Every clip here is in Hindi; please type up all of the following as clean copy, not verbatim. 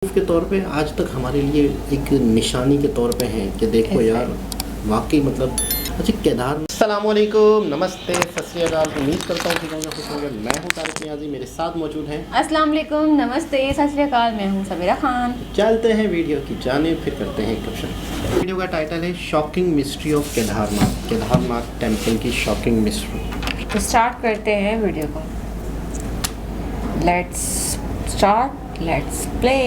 के तौर पे आज तक हमारे लिए एक निशानी के तौर पे है कि देखो यार वाकई मतलब अच्छा केदारनाथ। अस्सलामुअलैकुम, नमस्ते, सत श्री अकाल। उम्मीद करता हूँ कि खुश होंगे। मैं हूँ तारिक नियाजी, मेरे साथ मौजूद हैं। अस्सलाम वालेकुम, नमस्ते, सत श्री अकाल। मैं हूँ सबीरा खान। चलते हैं वीडियो की जानिब, फिर करते हैं क्वेश्चन। वीडियो का टाइटल है shocking mystery of Kedarnath, Kedarnath temple की शॉकिंग मिस्ट्री। तो स्टार्ट करते हैं वीडियो को। Let's start, let's play.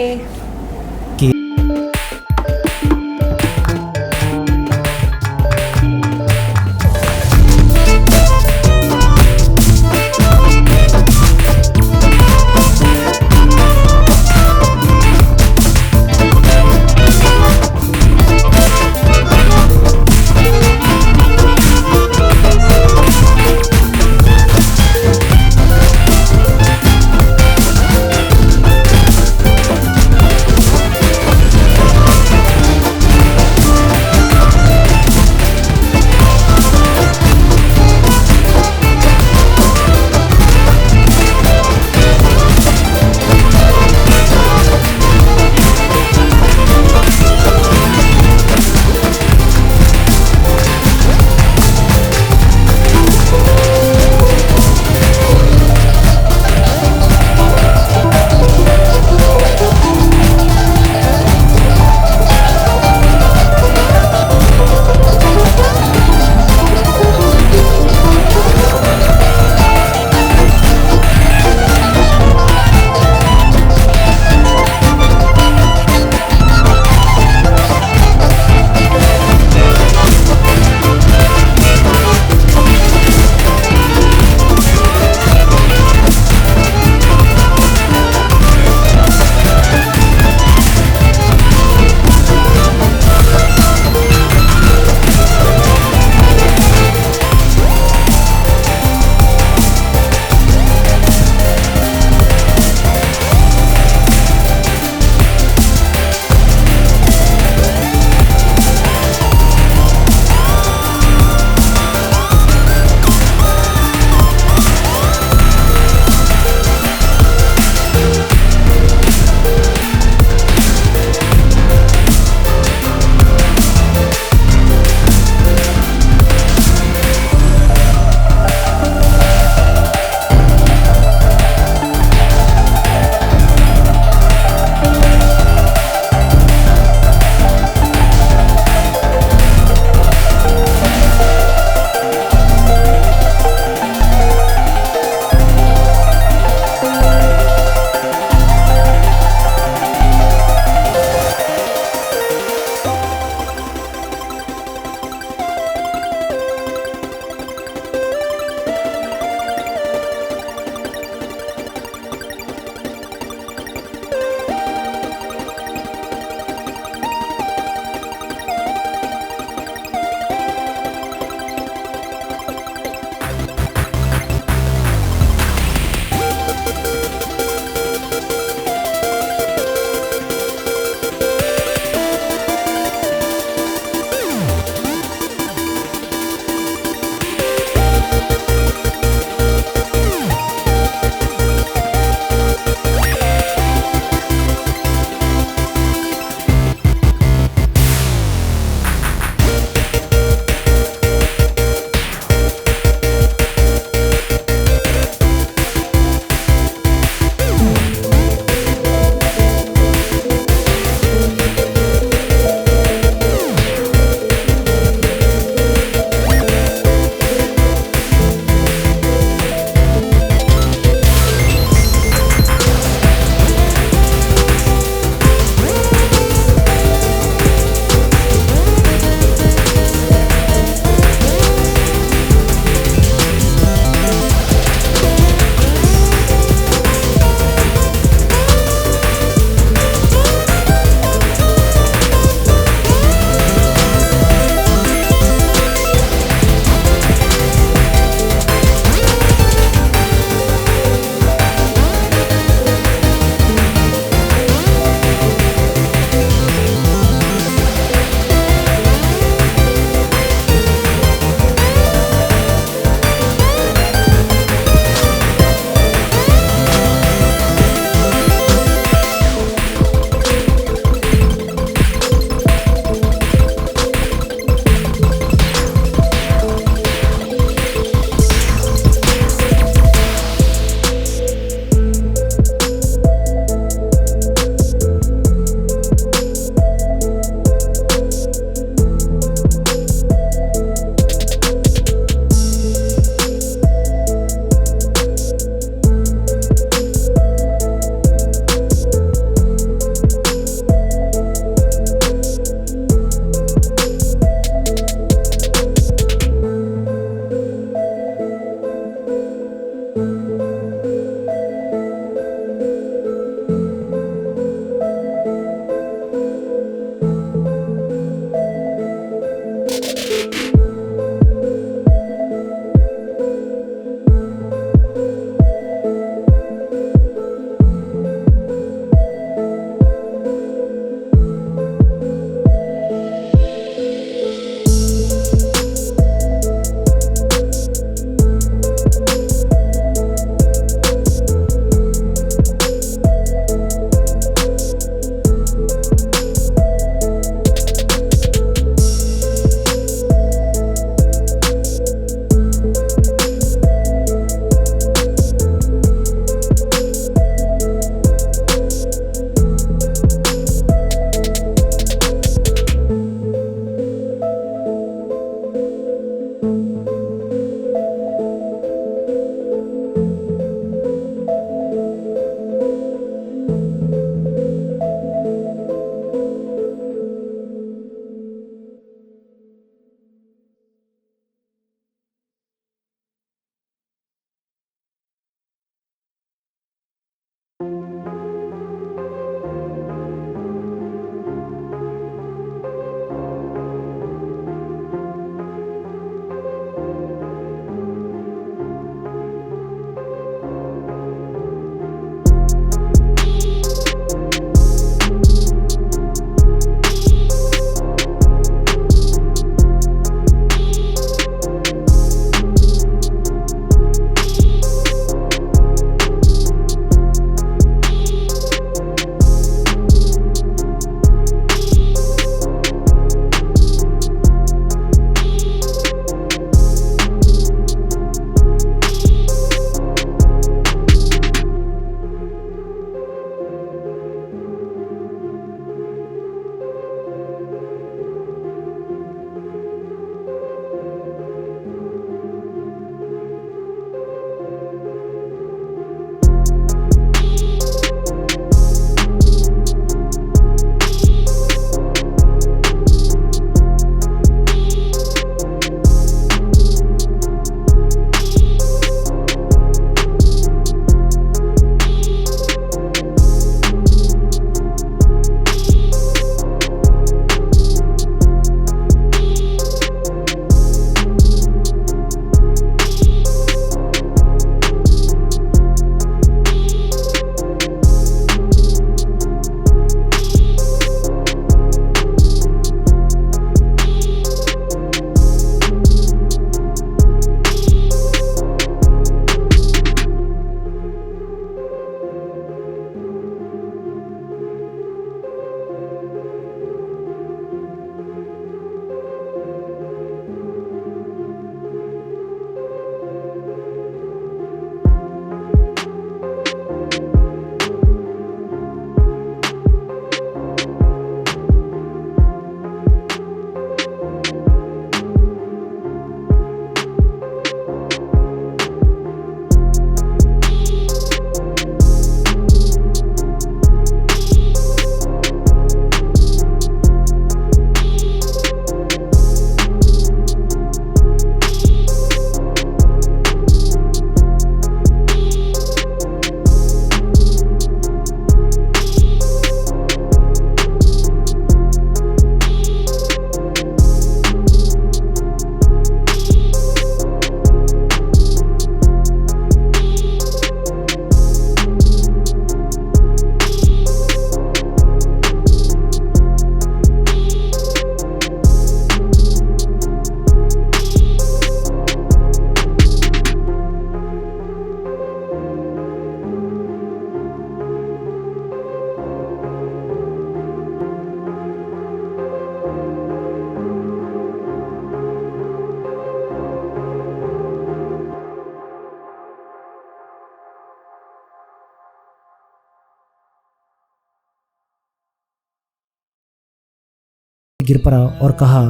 गिर पड़ा और कहा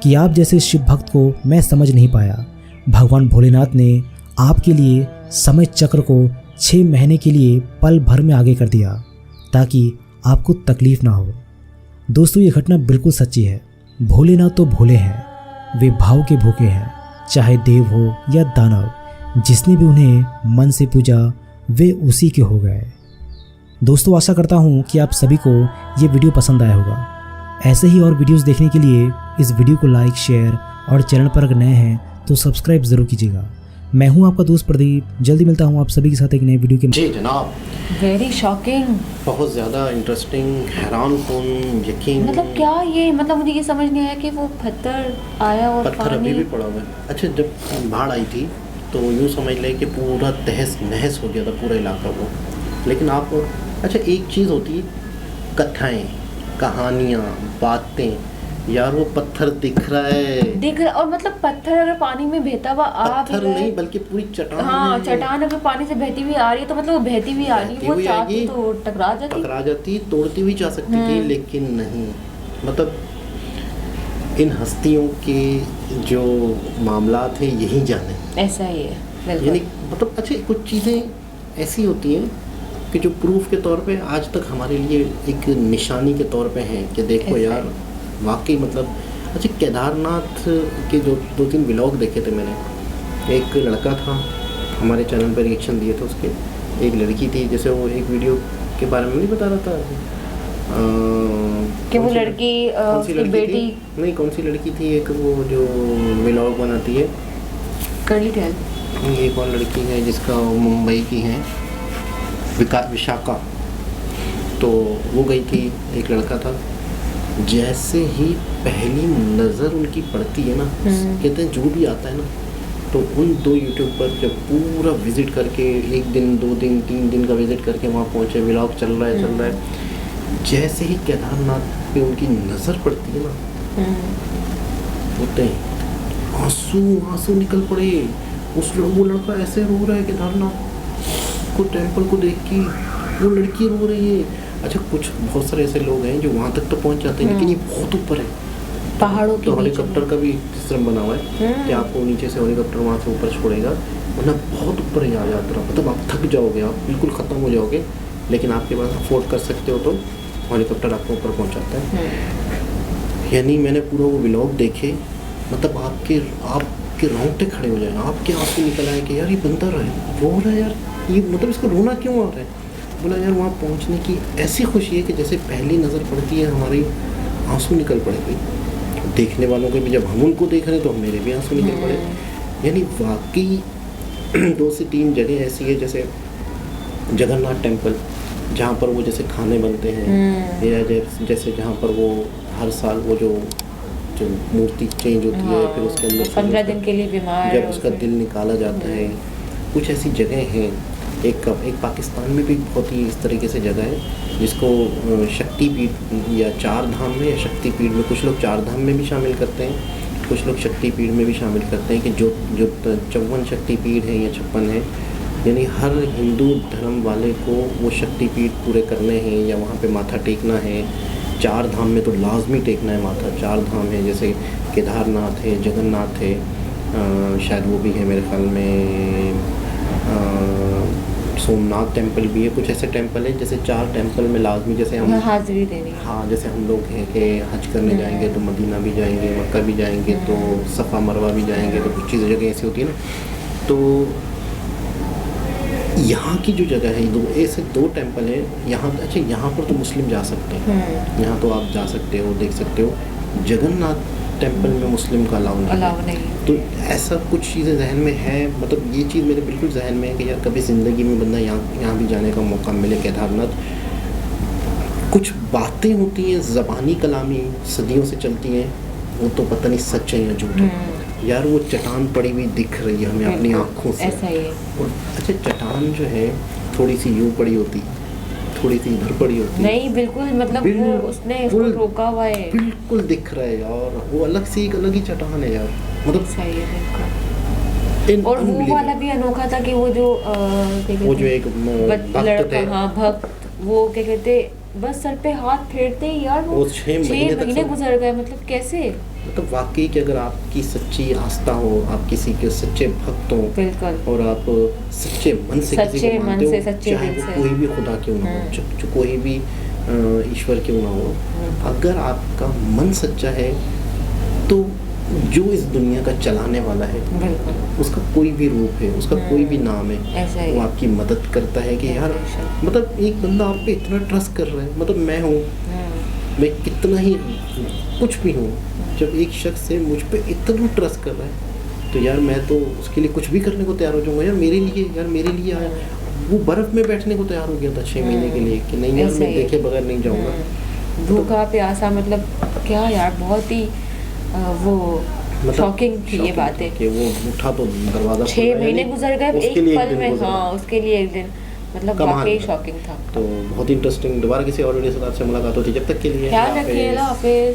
कि आप जैसे शिव भक्त को मैं समझ नहीं पाया। भगवान भोलेनाथ ने आपके लिए समय चक्र को 6 महीने के लिए पल भर में आगे कर दिया ताकि आपको तकलीफ ना हो। दोस्तों, ये घटना बिल्कुल सच्ची है। भोलेनाथ तो भोले हैं, वे भाव के भूखे हैं, चाहे देव हो या दानव। जिसने भी उन्हें मन से पूजा वे उसी के हो गए। दोस्तों, आशा करता हूँ कि आप सभी को ये वीडियो पसंद आया होगा। ऐसे ही और वीडियोस देखने के लिए इस वीडियो को लाइक, शेयर और चैनल पर अगर नए हैं तो सब्सक्राइब ज़रूर कीजिएगा। मैं हूं आपका दोस्त प्रदीप। जल्दी मिलता हूं आप सभी के साथ एक नए वीडियो के। जी जनाब, वेरी शॉकिंग, बहुत ज़्यादा इंटरेस्टिंग, हैरान कौन यकीन। मतलब क्या ये, मतलब मुझे ये समझ नहीं आया कि वो पत्थर आया और पत्थर अभी भी पड़ा हुआ है। अच्छा, जब बाढ़ आई थी तो यूँ समझ लें कि पूरा तहस नहस हो गया था पूरा इलाका वो। लेकिन आप अच्छा, एक चीज़ होती है कथाएँ, कहानियाँ, बातें। यार वो पत्थर दिख रहा और मतलब पत्थर अगर पानी में बहता हुआ आ भी पत्थर नहीं बल्कि पूरी चट्टान। हाँ, चट्टान अगर पानी से बहती हुई आ रही है तो मतलब वो बहती हुई आ रही है, वो चाहती तो टकरा जाती, तोड़ती हुई जा सकती थी, लेकिन नहीं। मतलब इन हस्तियों के जो मामला थे यही जाने, ऐसा ही है यानी मतलब अच्छा, कुछ चीज़ें ऐसी होती हैं कि जो प्रूफ के तौर पे आज तक हमारे लिए एक निशानी के तौर पे हैं कि देखो यार वाकई। मतलब अच्छा, केदारनाथ के जो 2-3 व्लॉग देखे थे मैंने। एक लड़का था, हमारे चैनल पर रिएक्शन दिए थे उसके। एक लड़की थी, जैसे वो एक वीडियो के बारे में नहीं बता रहा था कि वो लड़की उसकी बेटी नहीं, कौन सी लड़की थी, एक वो जो व्लॉग बनाती है कर्ली टेल। एक और लड़की है जिसका मुंबई की है, विशाखा। तो वो गई थी, एक लड़का था। जैसे ही पहली नज़र उनकी पड़ती है ना, कहते हैं जो भी आता है ना, तो उन 2 यूट्यूब पर जब पूरा विज़िट करके 1 दिन 2 दिन 3 दिन का विज़िट करके वहाँ पहुँचे, व्लॉग चल रहा है। जैसे ही केदारनाथ पे उनकी नज़र पड़ती है ना, होते हैं आंसू निकल पड़े। वो लड़का ऐसे रो रहा है केदारनाथ को, टेम्पल को देख के। वो लड़की रो रही है। अच्छा, बहुत सारे ऐसे लोग हैं जो वहाँ तक तो पहुँच जाते हैं, लेकिन ये बहुत ऊपर है पहाड़ों के तो हेलीकॉप्टर का भी सिस्टम बना हुआ है कि आपको नीचे से हेलीकॉप्टर वहाँ से ऊपर छोड़ेगा, वरना बहुत ऊपर है यात्रा। मतलब आप थक जाओगे, आप बिल्कुल ख़त्म हो जाओगे, लेकिन आपके पास अफोर्ड कर सकते हो तो हेलीकॉप्टर आपको ऊपर पहुँचाता है। यानी मैंने पूरा वो व्लॉग देखे, मतलब आपके रोंगटे खड़े हो जाए, आपके आंसू निकल आए कि यार ये बंदा रो रहा है यार, ये मतलब इसको रोना क्यों आ रहा है। बोला यार वहाँ पहुँचने की ऐसी खुशी है कि जैसे पहली नज़र पड़ती है हमारी आंसू निकल पड़े। भाई देखने वालों के भी, जब हम उनको देख रहे हैं तो मेरे भी आंसू निकल पड़े। यानी वाकई 2 से 3 जगह ऐसी है, जैसे जगन्नाथ टेम्पल जहाँ पर वो जैसे खाने बनते हैं, या जैसे जहाँ पर वो हर साल वो जो मूर्ति चेंज होती है, फिर उसके अंदर 15 दिन के लिए बीमार जब उसका दिल निकाला जाता है। कुछ ऐसी जगह हैं। एक पाकिस्तान में भी बहुत ही इस तरीके से जगह है जिसको शक्तिपीठ या 4 धाम में या शक्तिपीठ में, कुछ लोग 4 धाम में भी शामिल करते हैं, कुछ लोग शक्तिपीठ में भी शामिल करते हैं कि जो 54 शक्तिपीठ हैं या 56 हैं। यानी हर हिंदू धर्म वाले को वो शक्तिपीठ पूरे करने हैं या वहाँ पे माथा टेकना है। 4 धाम में तो लाजमी टेकना है माथा। 4 धाम है, जैसे केदारनाथ है, जगन्नाथ है, शायद वो भी है मेरे ख्याल में, सोमनाथ टेम्पल भी है। कुछ ऐसे टेम्पल है, जैसे 4 टेम्पल में लाजमी, जैसे हम हाजिरी देनी। हाँ, जैसे हम लोग हैं कि हज करने जाएंगे तो मदीना भी जाएंगे, मक्का भी जाएंगे, तो सफ़ा मरवा भी जाएंगे, तो कुछ चीज़ें जगह ऐसी होती है ना। तो यहाँ की जो जगह है, ऐसे 2 टेम्पल हैं यहाँ। अच्छा, यहाँ पर तो मुस्लिम जा सकते हैं, यहाँ तो आप जा सकते हो, देख सकते हो। जगन्नाथ टेम्पल में मुस्लिम का अलाउ नहीं। तो ऐसा कुछ चीज़ें जहन में है, मतलब ये चीज़ मेरे बिल्कुल जहन में है कि यार कभी ज़िंदगी में बंदा यहाँ भी जाने का मौका मिले केदारनाथ। कुछ बातें होती हैं ज़बानी कलामी, सदियों से चलती हैं, वो तो पता नहीं सच है या झूठ है। यार वो चट्टान पड़ी हुई दिख रही है हमें अपनी आँखों से। ऐसा ही है। और अच्छा, चट्टान जो है थोड़ी सी यूँ पड़ी होती, थोड़ी सी इधर पड़ी होती नहीं, बिल्कुल मतलब वो उसने इसको रोका हुआ है, बिल्कुल दिख रहा है यार। वो अलग से एक अलग ही चट्टान है यार, मतलब सही है बिल्कुल। और वो वाला भी अनोखा था कि वो जो एक लड़का, हाँ भक्त, वो क्या कहते बस सर पे हाथ फेरते ही यार वो वो 6 महीने गुजर गए, मतलब कैसे? मतलब वाकई कि अगर आपकी सच्ची आस्था हो, आप किसी के सच्चे भक्त हो, बिल्कुल, और आप सच्चे मन से किसी को मानते हो, चाहे वो कोई भी खुदा क्यों ना हो, जो कोई भी ईश्वर क्यों ना हो, अगर आपका मन सच्चा है तो जो इस दुनिया का चलाने वाला है, उसका कोई भी रूप है, उसका कोई भी नाम है, वो आपकी मदद करता है कि यार मतलब एक बंदा आप पे इतना ट्रस्ट कर रहा है, मतलब मैं हूँ, मैं कितना ही कुछ भी हूँ, जब एक शख्स से मुझ पे इतना ट्रस्ट कर रहा है तो यार मैं तो उसके लिए कुछ भी करने को तैयार हो जाऊँगा। यार मेरे लिए आया, वो बर्फ़ में बैठने को तैयार हो गया था 6 महीने के लिए कि नहीं यार मैं देखे बगैर नहीं जाऊँगा। भूखा प्यासा, मतलब क्या यार, बहुत ही वो शॉकिंग थी ये बातें कि वो उठा तो दरवाज़ा 6 महीने गुजर गए एक पल में। हाँ, उसके लिए एक दिन, मतलब वाकई शॉकिंग था। तो बहुत इंटरेस्टिंग, दोबारा किसी और वीडियो के साथ से मुलाकात होती है, जब तक के लिए ख्याल रखिए, अल्लाह हाफिज़।